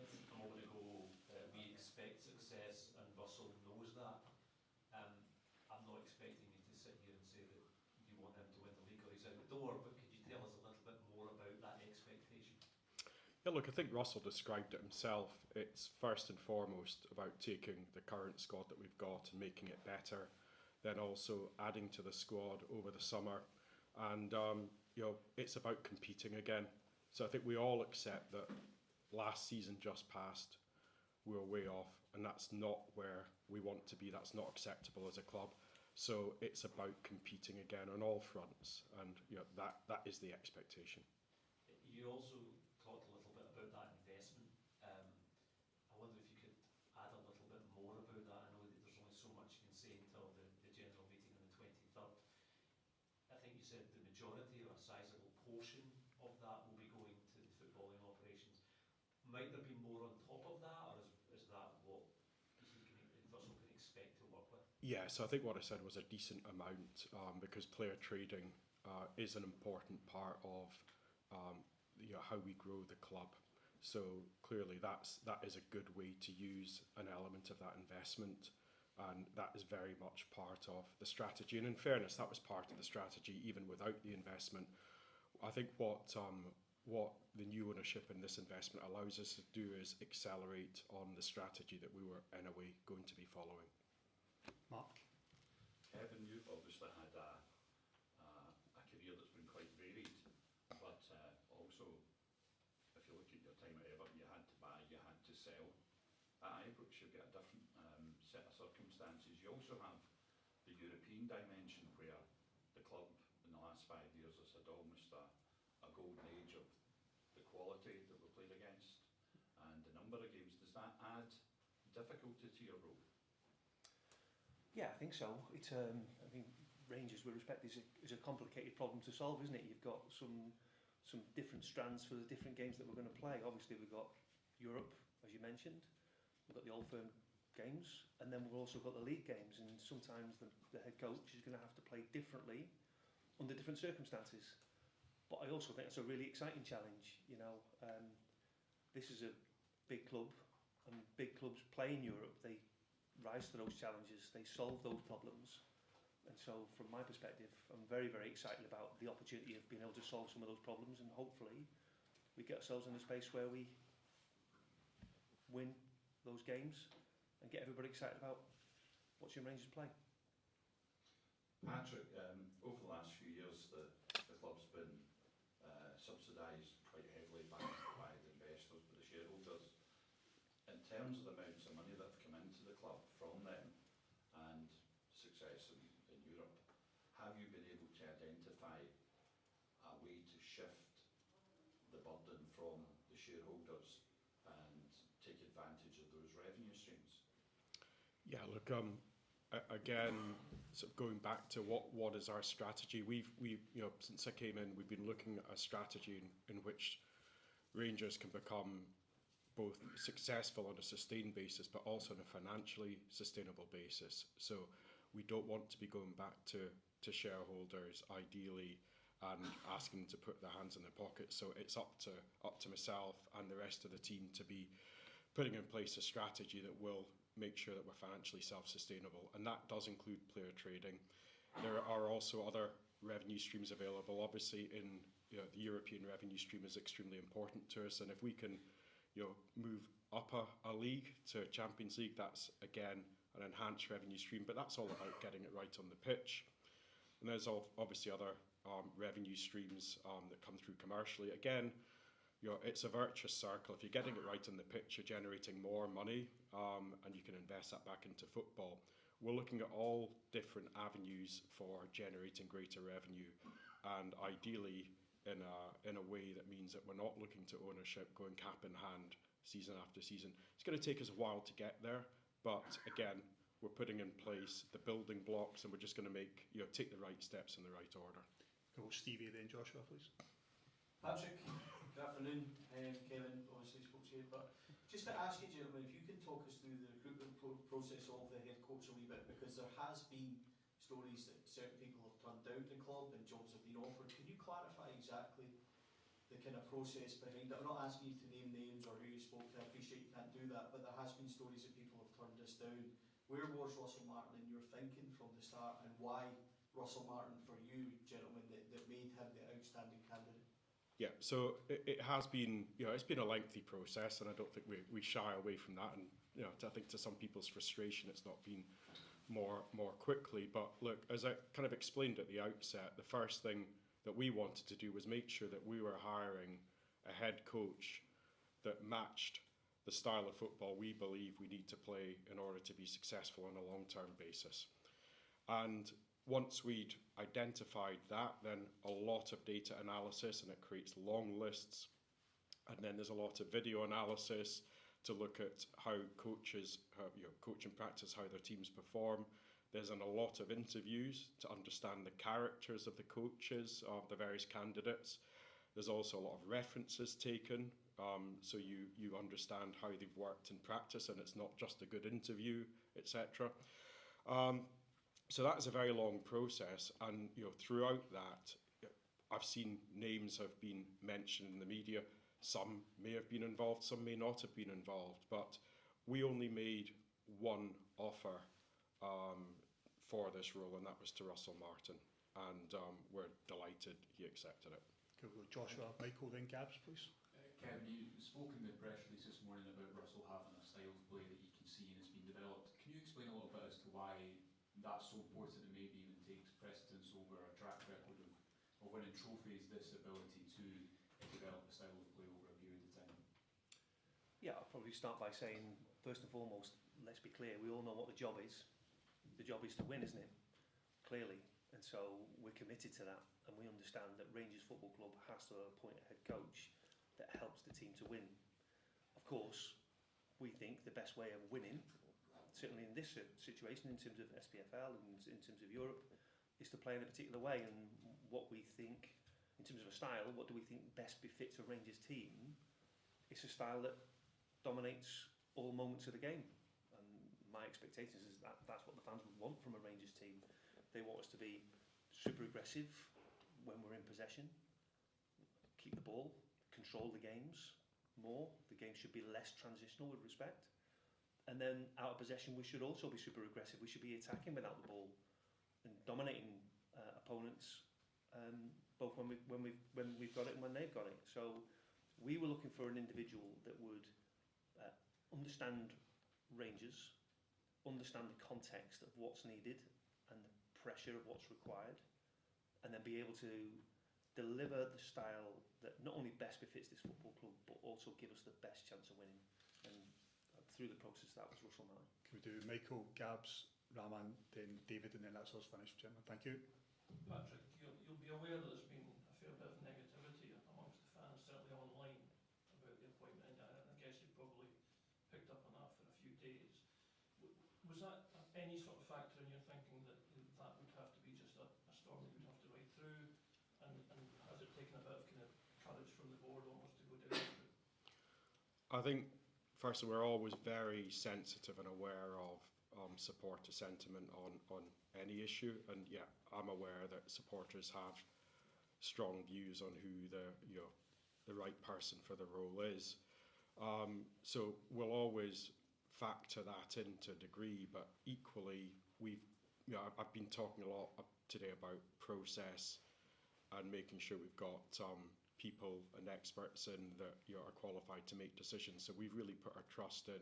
said a moment ago, we expect success, and Russell knows that. I'm not expecting you to sit here and say that you want him to win the league or he's out the door, but could you tell us a little bit more about that expectation? Yeah, look, I think Russell described it himself. It's first and foremost about taking the current squad that we've got and making it better, then also adding to the squad over the summer. And, it's about competing again. So I think we all accept that last season just passed, we were way off, and that's not where we want to be. That's not acceptable as a club. So it's about competing again on all fronts, and that is the expectation. You also talked a little bit about that investment. I wonder if you could add a little bit more about that. I know that there's only so much you can say until the general meeting on the 23rd. I think you said the majority or a sizable portion of that will be going to the footballing operations. Might there be more on top of that, or is that what Russell can expect to work with? Yeah, so I think what I said was a decent amount, because player trading is an important part of how we grow the club. So clearly that is a good way to use an element of that investment, and that is very much part of the strategy. And in fairness, that was part of the strategy even without the investment. I think what the new ownership in this investment allows us to do is accelerate on the strategy that we were in a way going to be following. Mark? Kevin, you've obviously had a career that's been quite varied, but also, if you look at your time at Everton, you had to buy, you had to sell. At Ibrox, you've got a different set of circumstances. You also have the European dimension, where the club in the last 5 years has had almost a golden age of the quality that we played against and the number of games. Does that add difficulty to your role? Yeah, I think so. It's I think Rangers, with respect, is a complicated problem to solve, isn't it? You've got some different strands for the different games that we're going to play. Obviously, we've got Europe, as you mentioned. We've got the Old Firm games, and then we've also got the league games. And sometimes the head coach is going to have to play differently under different circumstances. But I also think it's a really exciting challenge. This is a big club, and big clubs play in Europe. They rise to those challenges. They solve those problems. And so, from my perspective, I'm very, very excited about the opportunity of being able to solve some of those problems, and hopefully we get ourselves in a space where we win those games and get everybody excited about watching Rangers play. Patrick, over the last few years, the club's been subsidised quite heavily by the investors, by the shareholders. In terms of the amounts of money that have come into the club from them and success in Europe, have you been able to identify a way to shift the burden from the shareholders and take advantage of those revenue streams? Yeah, look, again, sort of going back to what is our strategy. We've since I came in, we've been looking at a strategy in which Rangers can become both successful on a sustained basis, but also on a financially sustainable basis. So we don't want to be going back to shareholders, ideally, and asking them to put their hands in their pockets. So it's up to myself and the rest of the team to be putting in place a strategy that will make sure that we're financially self-sustainable, and that does include player trading. There are also other revenue streams available. Obviously, the European revenue stream is extremely important to us, and if we can, move up a league to a Champions League, that's again an enhanced revenue stream. But that's all about getting it right on the pitch. And there's obviously other revenue streams that come through commercially. Again, it's a virtuous circle. If you're getting it right on the pitch, you're generating more money, and you can invest that back into football. We're looking at all different avenues for generating greater revenue, and ideally in a way that means that we're not looking to ownership going cap in hand season after season. It's going to take us a while to get there, but again, we're putting in place the building blocks, and we're just going to take the right steps in the right order. Go Stevie, then Joshua, please. Patrick, good afternoon. Kevin obviously spoke to you, but just to ask you, gentlemen, if you can talk us through the recruitment process of the head coach a wee bit, because there has been stories that certain people have turned down the club and jobs have been offered. Can you clarify exactly the kind of process behind it? I'm not asking you to name names or who you've spoke to. I appreciate you can't do that, but there has been stories that people have turned us down. Where was Russell Martin in your thinking from the start, and why Russell Martin for you, gentlemen, that made him the outstanding candidate? Yeah, so it has been, it's been a lengthy process, and I don't think we shy away from that. And I think to some people's frustration, it's not been more quickly. But look, as I kind of explained at the outset, the first thing that we wanted to do was make sure that we were hiring a head coach that matched the style of football we believe we need to play in order to be successful on a long-term basis. And once we'd identified that, then a lot of data analysis, and it creates long lists. And then there's a lot of video analysis to look at how coaches, coach and practice, how their teams perform. There's a lot of interviews to understand the characters of the coaches, of the various candidates. There's also a lot of references taken, so you understand how they've worked in practice, and it's not just a good interview, etc. So that is a very long process, and throughout that, I've seen names have been mentioned in the media. Some may have been involved, some may not have been involved, but we only made one offer for this role, and that was to Russell Martin, and we're delighted he accepted it. Cool. Joshua, Michael, then Gabs, please. Kevin, you spoke in the press release this morning about Russell having a style of play that you can see and has been developed. Can you explain a little bit as to why that's so important and maybe even takes precedence over a track record of winning trophies, this ability to develop a style of play over a period of time? Yeah, I'll probably start by saying, first and foremost, let's be clear, we all know what the job is. The job is to win, isn't it? Clearly. And so we're committed to that, and we understand that Rangers Football Club has to appoint a head coach that helps the team to win. Of course, we think the best way of winning, certainly in this situation, in terms of SPFL and in terms of Europe, is to play in a particular way. And what we think, in terms of a style, what do we think best befits a Rangers team? It's a style that dominates all moments of the game. And my expectations is that that's what the fans would want from a Rangers team. They want us to be super aggressive when we're in possession, keep the ball, control the games more. The game should be less transitional with respect. And then out of possession, we should also be super aggressive. We should be attacking without the ball and dominating opponents, both when we've got it and when they've got it. So we were looking for an individual that would understand Rangers, understand the context of what's needed and the pressure of what's required, and then be able to deliver the style that not only best befits this football club, but also give us the best chance of winning. And through the process, that was Russell Martin. Can we do Michael, Gabs, Rahman, then David, and then that's us finished, gentlemen. Thank you. Patrick, you'll be aware that there's been a fair bit of negativity amongst the fans, certainly online, about the appointment, and I guess you've probably picked up on that for a few days. Was that any sort of factor in your thinking that that would have to be just a storm that you'd have to ride through, and has it taken a bit of kind of courage from the board almost to go down the route? I think, firstly, we're always very sensitive and aware of supporter sentiment on any issue, and yeah, I'm aware that supporters have strong views on who the right person for the role is. So we'll always factor that into a degree, but equally, I've been talking a lot today about process and making sure we've got people and experts in that are qualified to make decisions. So we've really put our trust in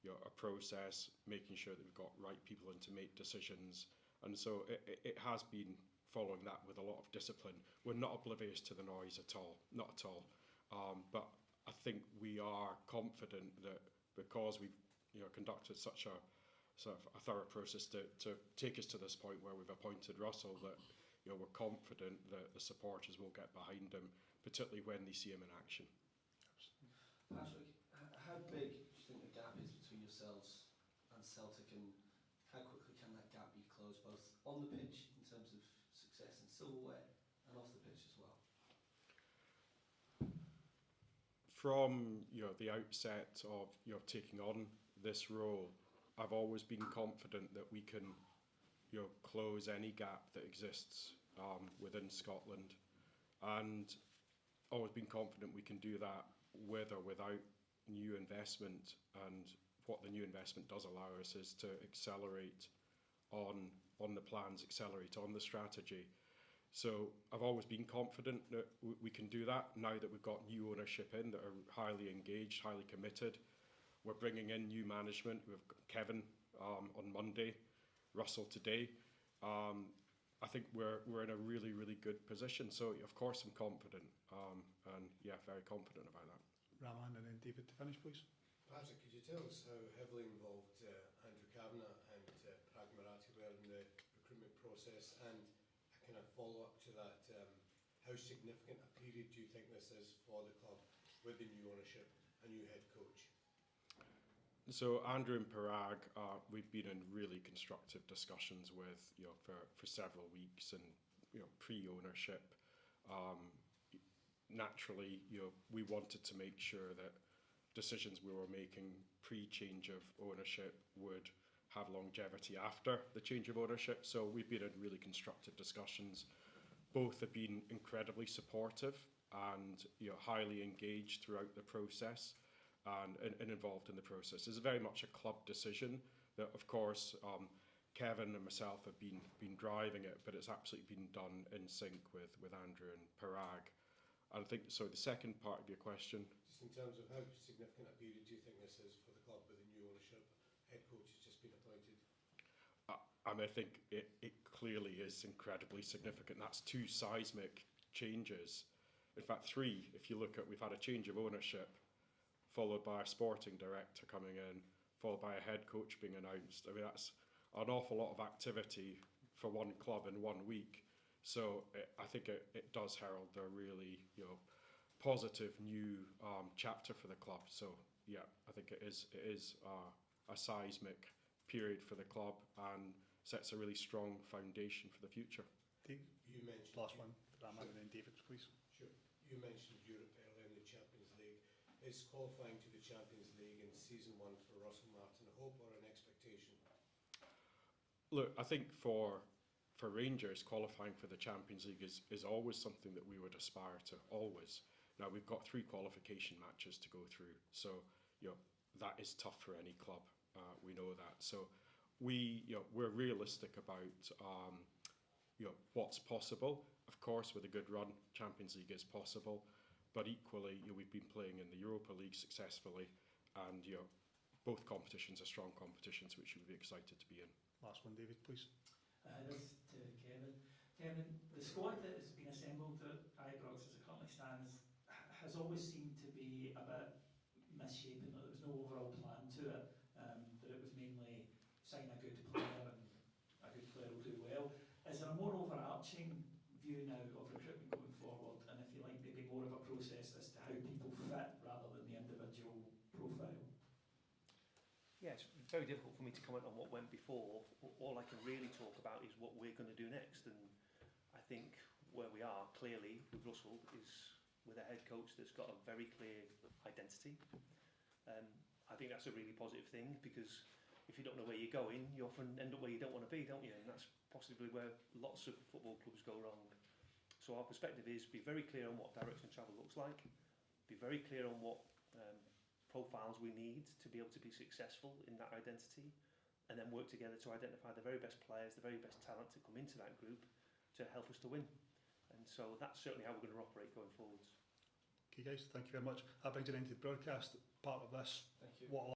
a process, making sure that we've got right people in to make decisions. And so it has been following that with a lot of discipline. We're not oblivious to the noise at all, not at all. But I think we are confident that because we've conducted such a sort of a thorough process to take us to this point where we've appointed Russell, that we're confident that the supporters will get behind him, particularly when they see him in action. Patrick, how big do you think the gap is between yourselves and Celtic, and how quickly can that gap be closed, both on the pitch in terms of success and silverware, and off the pitch as well? From the outset of taking on this role, I've always been confident that we can close any gap that exists within Scotland, and always been confident we can do that with or without new investment, and what the new investment does allow us is to accelerate on the plans, accelerate on the strategy. So I've always been confident that we can do that now that we've got new ownership in that are highly engaged, highly committed. We're bringing in new management. We've got Kevin on Monday, Russell today. I think we're in a really, really good position. So of course I'm confident, and yeah, very confident about that. Raman and then David to finish, please. Patrick, could you tell us how heavily involved Andrew Kavanagh and Parag Marathi were in the recruitment process, and a kind of follow-up to that, how significant a period do you think this is for the club with the new ownership, a new head coach? So Andrew and Parag, we've been in really constructive discussions with, for several weeks, and pre-ownership. Naturally, we wanted to make sure that decisions we were making pre-change of ownership would have longevity after the change of ownership. So we've been in really constructive discussions. Both have been incredibly supportive and highly engaged throughout the process and involved in the process. It's very much a club decision that, of course, Kevin and myself have been driving it, but it's absolutely been done in sync with Andrew and Parag. I think, so the second part of your question. Just in terms of how significant a period do you think this is for the club with the new ownership? Head coach has just been appointed. I think it clearly is incredibly significant. That's 2 seismic changes. In fact, 3, if you look at, we've had a change of ownership, followed by a sporting director coming in, followed by a head coach being announced. I mean, that's an awful lot of activity for one club in 1 week. So I think it does herald a really positive new chapter for the club. So yeah, I think it is a seismic period for the club and sets a really strong foundation for the future. Dave? You mentioned Last one, Raman and then David, please. Sure. You mentioned Europe earlier in the Champions League. Is qualifying to the Champions League in season 1 for Russell Martin a hope or an expectation? Look, I think for Rangers, qualifying for the Champions League is always something that we would aspire to, always. Now, we've got 3 qualification matches to go through, so that is tough for any club. We know that. So we're realistic about what's possible. Of course, with a good run, Champions League is possible, but equally, we've been playing in the Europa League successfully, and both competitions are strong competitions which we'd be excited to be in. Last one, David, please. This to Kevin. Kevin, the squad that has been assembled at Ibrox as it currently stands has always seemed to be a bit misshapen, that there was no overall plan to it, that it was mainly sign a good player and a good player will do well. Is there a more overarching view now of recruitment going forward, and if you like, maybe more of a process as to how people fit rather than the individual profile? Yeah, it's very difficult for me to comment on what went before. All I can really talk about is what we're going to do next. And I think where we are, clearly, with Russell, is with a head coach that's got a very clear identity. I think that's a really positive thing, because if you don't know where you're going, you often end up where you don't want to be, don't you? And that's possibly where lots of football clubs go wrong. So our perspective is be very clear on what direction travel looks like, be very clear on what profiles we need to be able to be successful in that identity, and then work together to identify the very best players, the very best talent to come into that group to help us to win. And so that's certainly how we're going to operate going forwards. Okay guys, thank you very much. That brings an end to the broadcast part of this. Thank you. What